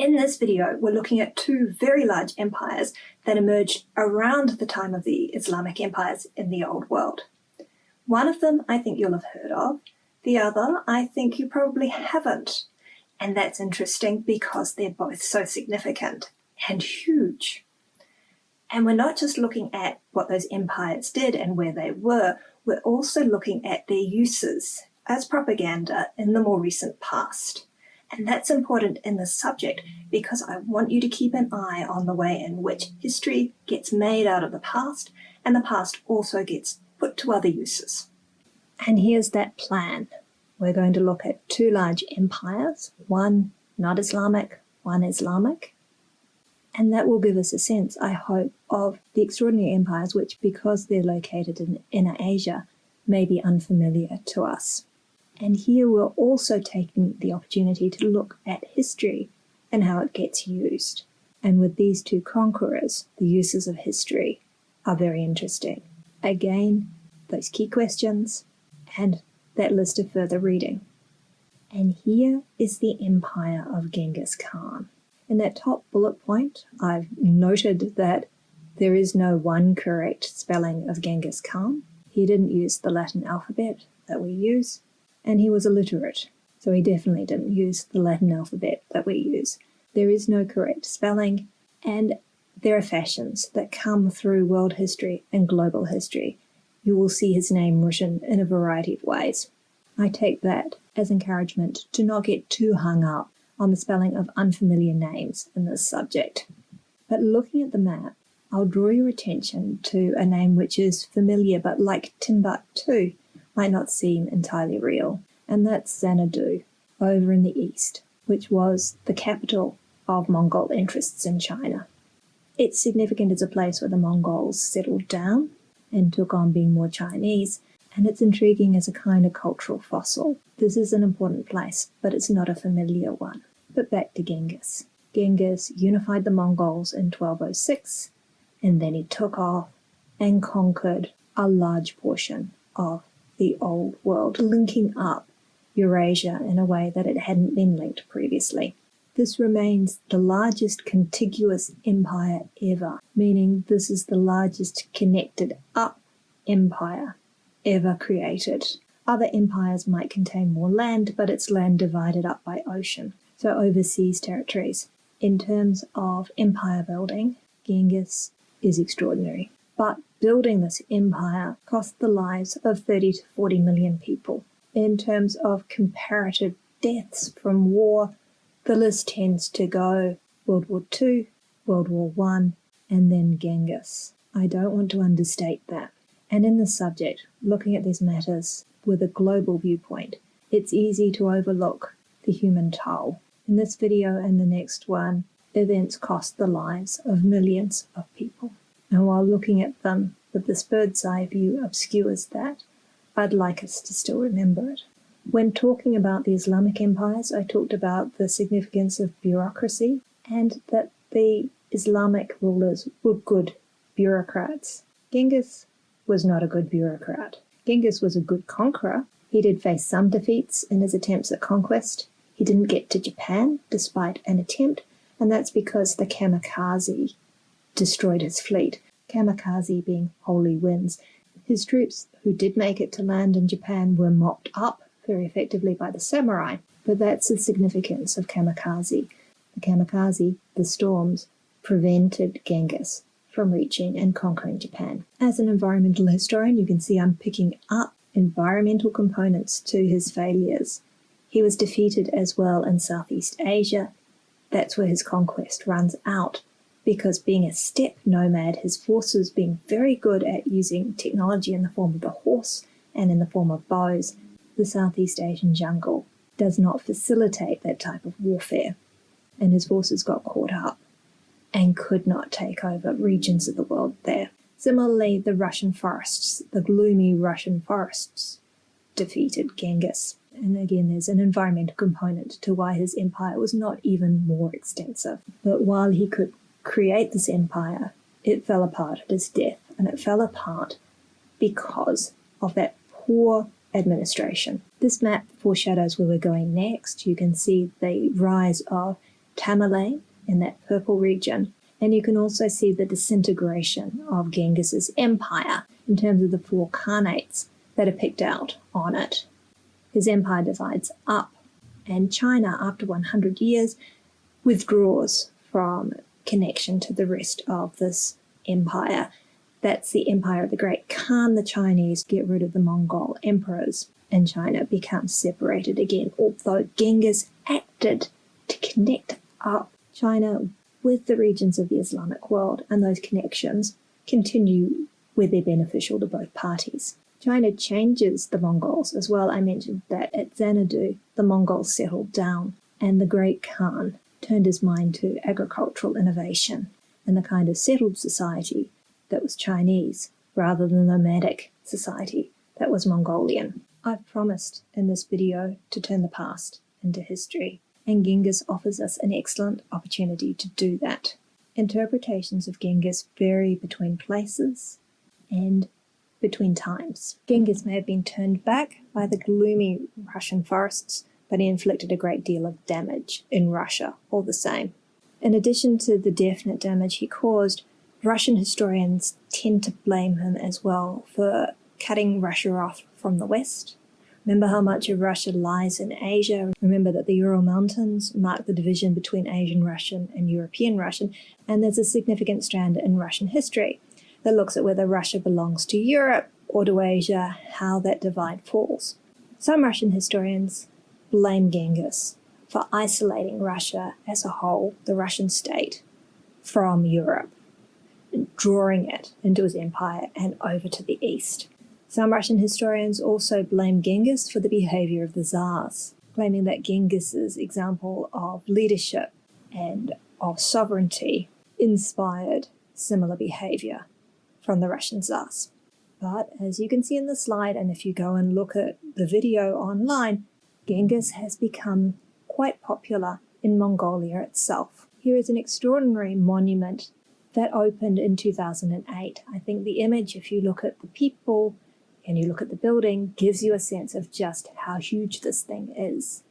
In this video, we're looking at two very large empires that emerged around the time of the Islamic empires in the Old World. One of them I think you'll have heard of, the other I think you probably haven't. And that's interesting because they're both so significant and huge. And we're not just looking at what those empires did and where they were, we're also looking at their uses as propaganda in the more recent past. And that's important in this subject because I want you to keep an eye on the way in which history gets made out of the past and the past also gets put to other uses. And here's that plan. We're going to look at two large empires, one not Islamic, one Islamic. And that will give us a sense, I hope, of the extraordinary empires which, because they're located in Inner Asia, may be unfamiliar to us. And here we're also taking the opportunity to look at history and how it gets used. And with these two conquerors, the uses of history are very interesting. Again, those key questions and that list of further reading. And here is the empire of Genghis Khan. In that top bullet point, I've noted that there is no one correct spelling of Genghis Khan. He didn't use the Latin alphabet that we use. And he was illiterate, so he definitely didn't use the Latin alphabet that we use. There is no correct spelling, and there are fashions that come through world history and global history. You will see his name written in a variety of ways. I take that as encouragement to not get too hung up on the spelling of unfamiliar names in this subject. But looking at the map, I'll draw your attention to a name which is familiar, but like Timbuktu, might not seem entirely real, and that's Xanadu, over in the east, which was the capital of Mongol interests in China. It's significant as a place where the Mongols settled down and took on being more Chinese, and it's intriguing as a kind of cultural fossil. This is an important place, but it's not a familiar one. But back to Genghis. Genghis unified the Mongols in 1206, and then he took off and conquered a large portion of the old world, linking up Eurasia in a way that it hadn't been linked previously. This remains the largest contiguous empire ever, meaning this is the largest connected up empire ever created. Other empires might contain more land, but it's land divided up by ocean, so overseas territories. In terms of empire building, Genghis is extraordinary. But building this empire cost the lives of 30 to 40 million people. In terms of comparative deaths from war, the list tends to go World War II, World War I, and then Genghis. I don't want to understate that. And in this subject, looking at these matters with a global viewpoint, it's easy to overlook the human toll. In this video and the next one, events cost the lives of millions of people. And while looking at them with this bird's eye view obscures that, I'd like us to still remember it. When talking about the Islamic empires, I talked about the significance of bureaucracy and that the Islamic rulers were good bureaucrats. Genghis was not a good bureaucrat. Genghis was a good conqueror. He did face some defeats in his attempts at conquest. He didn't get to Japan despite an attempt, and that's because the kamikaze destroyed his fleet, kamikaze being holy winds. His troops who did make it to land in Japan were mopped up very effectively by the samurai, but that's the significance of kamikaze. The kamikaze, the storms, prevented Genghis from reaching and conquering Japan. As an environmental historian, you can see I'm picking up environmental components to his failures. He was defeated as well in Southeast Asia. That's where his conquest runs out, because being a steppe nomad, his forces being very good at using technology in the form of the horse and in the form of bows, the Southeast Asian jungle does not facilitate that type of warfare. And his forces got caught up and could not take over regions of the world there. Similarly, the Russian forests, the gloomy Russian forests, defeated Genghis. And again, there's an environmental component to why his empire was not even more extensive. But while he could create this empire, it fell apart at his death, and it fell apart because of that poor administration. This map foreshadows where we're going next. You can see the rise of Tamerlane in that purple region, and you can also see the disintegration of Genghis's empire in terms of the 4 khanates that are picked out on it. His empire divides up, and China, after 100 years, withdraws from connection to the rest of this empire. That's the empire of the Great Khan. The Chinese get rid of the Mongol emperors, and China becomes separated again, although Genghis acted to connect up China with the regions of the Islamic world, and those connections continue where they're beneficial to both parties. China changes the Mongols as well. I mentioned that at Xanadu, the Mongols settled down, and the Great Khan turned his mind to agricultural innovation and the kind of settled society that was Chinese, rather than the nomadic society that was Mongolian. I've promised in this video to turn the past into history, and Genghis offers us an excellent opportunity to do that. Interpretations of Genghis vary between places and between times. Genghis may have been turned back by the gloomy Russian forests, but he inflicted a great deal of damage in Russia all the same. In addition to the definite damage he caused, Russian historians tend to blame him as well for cutting Russia off from the West. Remember how much of Russia lies in Asia. Remember that the Ural Mountains mark the division between Asian Russian and European Russian, and there's a significant strand in Russian history that looks at whether Russia belongs to Europe or to Asia, how that divide falls. Some Russian historians blame Genghis for isolating Russia as a whole, the Russian state, from Europe, drawing it into his empire and over to the east. Some Russian historians also blame Genghis for the behavior of the Tsars, claiming that Genghis's example of leadership and of sovereignty inspired similar behavior from the Russian Tsars. But as you can see in the slide, and if you go and look at the video online, Genghis has become quite popular in Mongolia itself. Here is an extraordinary monument that opened in 2008. I think the image, if you look at the people and you look at the building, gives you a sense of just how huge this thing is.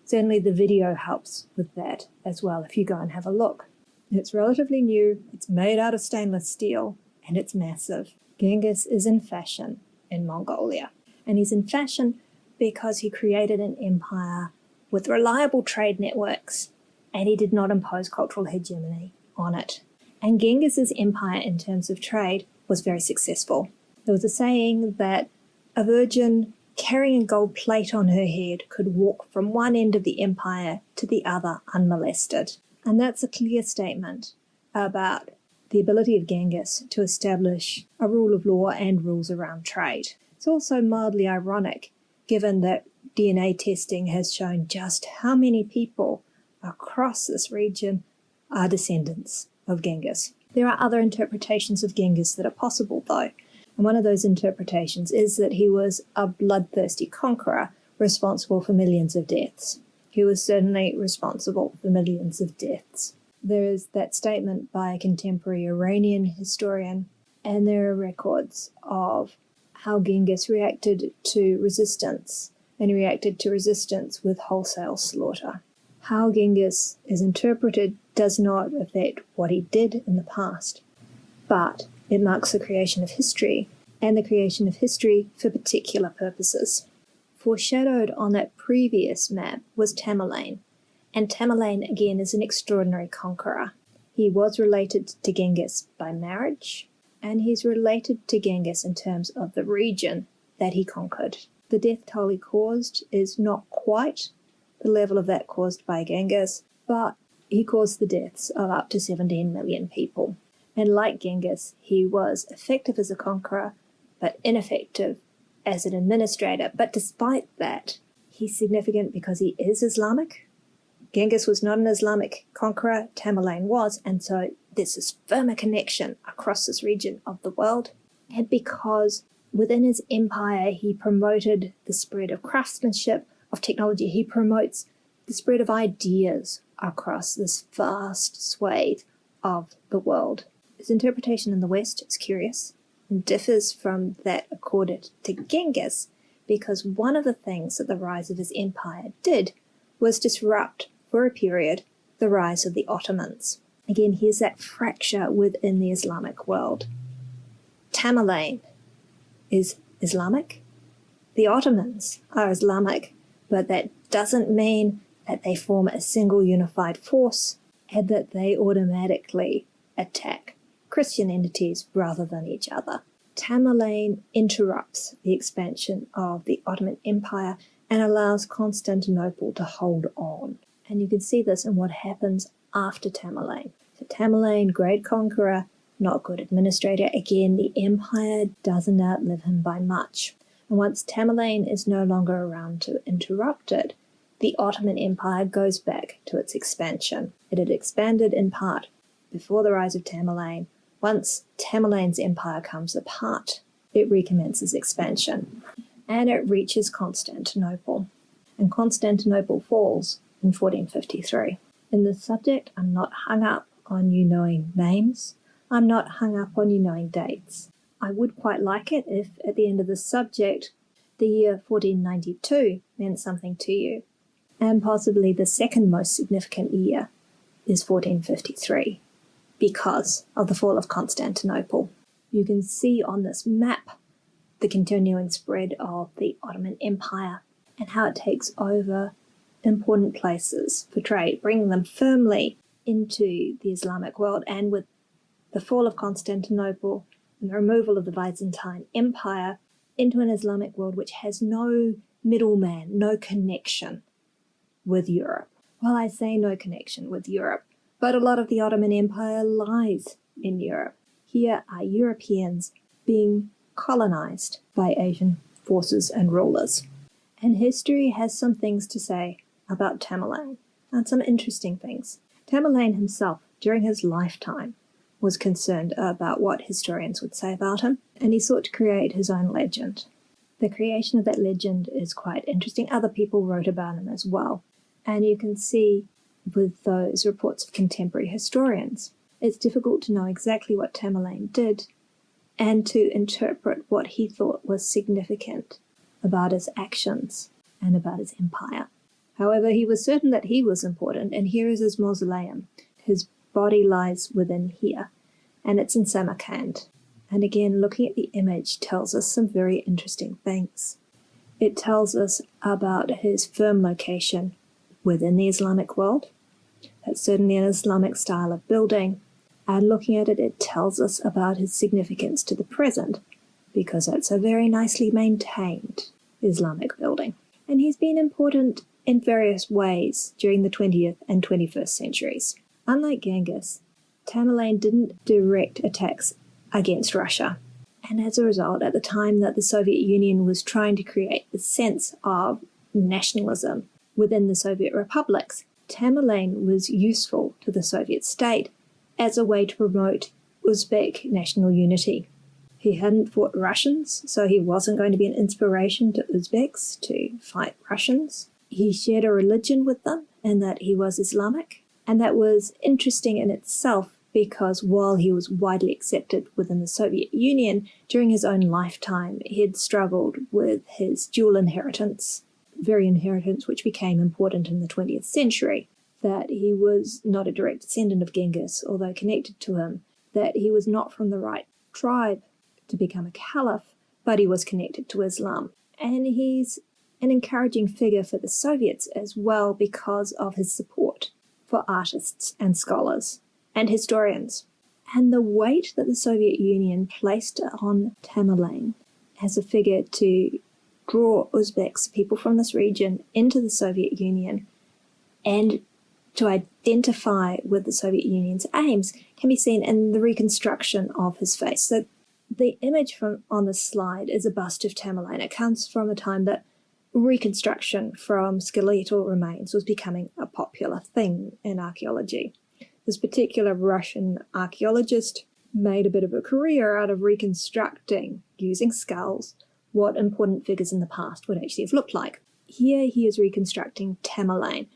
Certainly the video helps with that as well if you go and have a look. It's relatively new, it's made out of stainless steel, and it's massive. Genghis is in fashion in Mongolia, and he's in fashion because he created an empire with reliable trade networks, and he did not impose cultural hegemony on it. And Genghis's empire in terms of trade was very successful. There was a saying that a virgin carrying a gold plate on her head could walk from one end of the empire to the other unmolested. And that's a clear statement about the ability of Genghis to establish a rule of law and rules around trade. It's also mildly ironic, given that DNA testing has shown just how many people across this region are descendants of Genghis. There are other interpretations of Genghis that are possible, though. And one of those interpretations is that he was a bloodthirsty conqueror responsible for millions of deaths. He was certainly responsible for millions of deaths. There is that statement by a contemporary Iranian historian, and there are records of how Genghis reacted to resistance, and he reacted to resistance with wholesale slaughter. How Genghis is interpreted does not affect what he did in the past, but it marks the creation of history, and the creation of history for particular purposes. Foreshadowed on that previous map was Tamerlane, and Tamerlane again is an extraordinary conqueror. He was related to Genghis by marriage, and he's related to Genghis in terms of the region that he conquered. The death toll he caused is not quite the level of that caused by Genghis, but he caused the deaths of up to 17 million people. And like Genghis, he was effective as a conqueror, but ineffective as an administrator. But despite that, he's significant because he is Islamic. Genghis was not an Islamic conqueror, Tamerlane was, and so there's this firmer connection across this region of the world. And because within his empire, he promoted the spread of craftsmanship, of technology, he promotes the spread of ideas across this vast swathe of the world. His interpretation in the West is curious and differs from that accorded to Genghis, because one of the things that the rise of his empire did was disrupt, for a period, the rise of the Ottomans. Again, here's that fracture within the Islamic world. Tamerlane is Islamic. The Ottomans are Islamic, but that doesn't mean that they form a single unified force and that they automatically attack Christian entities rather than each other. Tamerlane interrupts the expansion of the Ottoman Empire and allows Constantinople to hold on. And you can see this in what happens after Tamerlane. So Tamerlane, great conqueror, not good administrator. Again, the empire doesn't outlive him by much. And once Tamerlane is no longer around to interrupt it, the Ottoman Empire goes back to its expansion. It had expanded in part before the rise of Tamerlane. Once Tamerlane's empire comes apart, it recommences expansion, and it reaches Constantinople. And Constantinople falls in 1453. In this subject, I'm not hung up on you knowing names. I'm not hung up on you knowing dates. I would quite like it if, at the end of the subject, the year 1492 meant something to you. And possibly the second most significant year is 1453, because of the fall of Constantinople. You can see on this map the continuing spread of the Ottoman Empire and how it takes over important places for trade, bringing them firmly into the Islamic world. And with the fall of Constantinople and the removal of the Byzantine Empire into an Islamic world which has no middleman, no connection with Europe. Well, I say no connection with Europe, but a lot of the Ottoman Empire lies in Europe. Here are Europeans being colonized by Asian forces and rulers. And history has some things to say about Tamerlane, and some interesting things. Tamerlane himself, during his lifetime, was concerned about what historians would say about him, and he sought to create his own legend. The creation of that legend is quite interesting. Other people wrote about him as well. And you can see with those reports of contemporary historians, it's difficult to know exactly what Tamerlane did and to interpret what he thought was significant about his actions and about his empire. However, he was certain that he was important, and here is his mausoleum. His body lies within here, and it's in Samarkand. And again, looking at the image tells us some very interesting things. It tells us about his firm location within the Islamic world. That's certainly an Islamic style of building. And looking at it, it tells us about his significance to the present, because that's a very nicely maintained Islamic building. And he's been important in various ways during the 20th and 21st centuries. Unlike Genghis, Tamerlane didn't direct attacks against Russia. And as a result, at the time that the Soviet Union was trying to create the sense of nationalism within the Soviet republics, Tamerlane was useful to the Soviet state as a way to promote Uzbek national unity. He hadn't fought Russians, so he wasn't going to be an inspiration to Uzbeks to fight Russians. He shared a religion with them, and that he was Islamic. And that was interesting in itself, because while he was widely accepted within the Soviet Union, during his own lifetime, he had struggled with his dual inheritance, very inheritance which became important in the 20th century, that he was not a direct descendant of Genghis, although connected to him, that he was not from the right tribe to become a caliph, but he was connected to Islam. And he's an encouraging figure for the Soviets as well, because of his support for artists and scholars and historians. And the weight that the Soviet Union placed on Tamerlane as a figure to draw Uzbeks, people from this region, into the Soviet Union and to identify with the Soviet Union's aims can be seen in the reconstruction of his face. So the image on the slide is a bust of Tamerlane. It comes from a time that reconstruction from skeletal remains was becoming a popular thing in archaeology. This particular Russian archaeologist made a bit of a career out of reconstructing, using skulls, what important figures in the past would actually have looked like. Here he is reconstructing Tamerlane.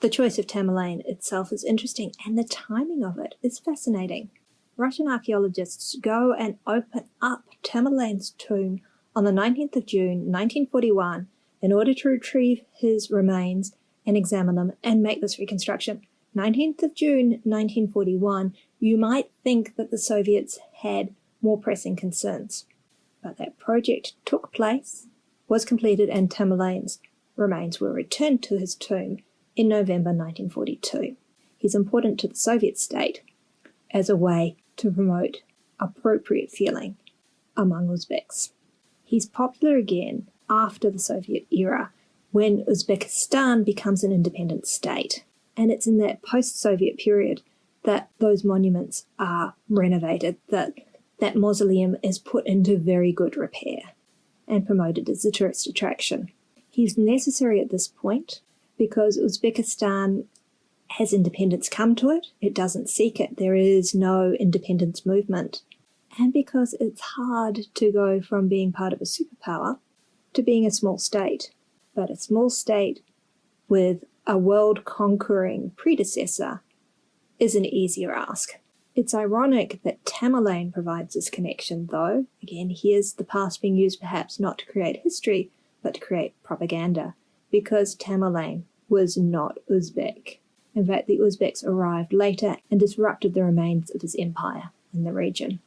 The choice of Tamerlane itself is interesting, and the timing of it is fascinating. Russian archaeologists go and open up Tamerlane's tomb on the 19th of June, 1941, in order to retrieve his remains and examine them and make this reconstruction. 19th of June 1941, you might think that the Soviets had more pressing concerns. But that project took place, was completed, and Tamerlane's remains were returned to his tomb in November 1942. He's important to the Soviet state as a way to promote appropriate feeling among Uzbeks. He's popular again after the Soviet era when Uzbekistan becomes an independent state. And it's in that post-Soviet period that those monuments are renovated, that mausoleum is put into very good repair and promoted as a tourist attraction. He's necessary at this point because Uzbekistan has independence come to it. It doesn't seek it. There is no independence movement. And because it's hard to go from being part of a superpower to being a small state. But a small state with a world-conquering predecessor is an easier ask. It's ironic that Tamerlane provides this connection, though. Again, here's the past being used perhaps not to create history, but to create propaganda, because Tamerlane was not Uzbek. In fact, the Uzbeks arrived later and disrupted the remains of his empire in the region.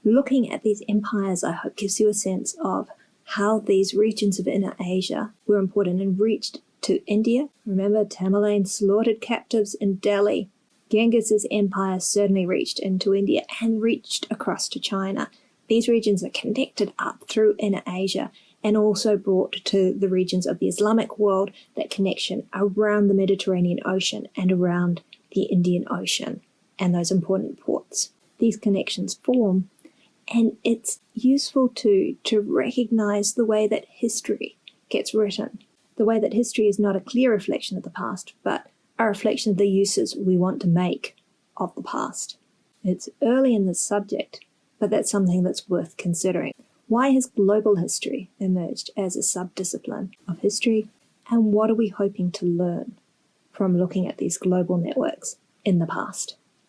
Looking at these empires, I hope, gives you a sense of how these regions of Inner Asia were important and reached to India. Remember, Tamerlane slaughtered captives in Delhi. Genghis's empire certainly reached into India and reached across to China. These regions are connected up through Inner Asia and also brought to the regions of the Islamic world that connection around the Mediterranean Ocean and around the Indian Ocean and those important ports. These connections form, and it's useful to recognize the way that history gets written, the way that history is not a clear reflection of the past, but a reflection of the uses we want to make of the past. It's early in this subject, but that's something that's worth considering. Why has global history emerged as a sub-discipline of history, and what are we hoping to learn from looking at these global networks in the past?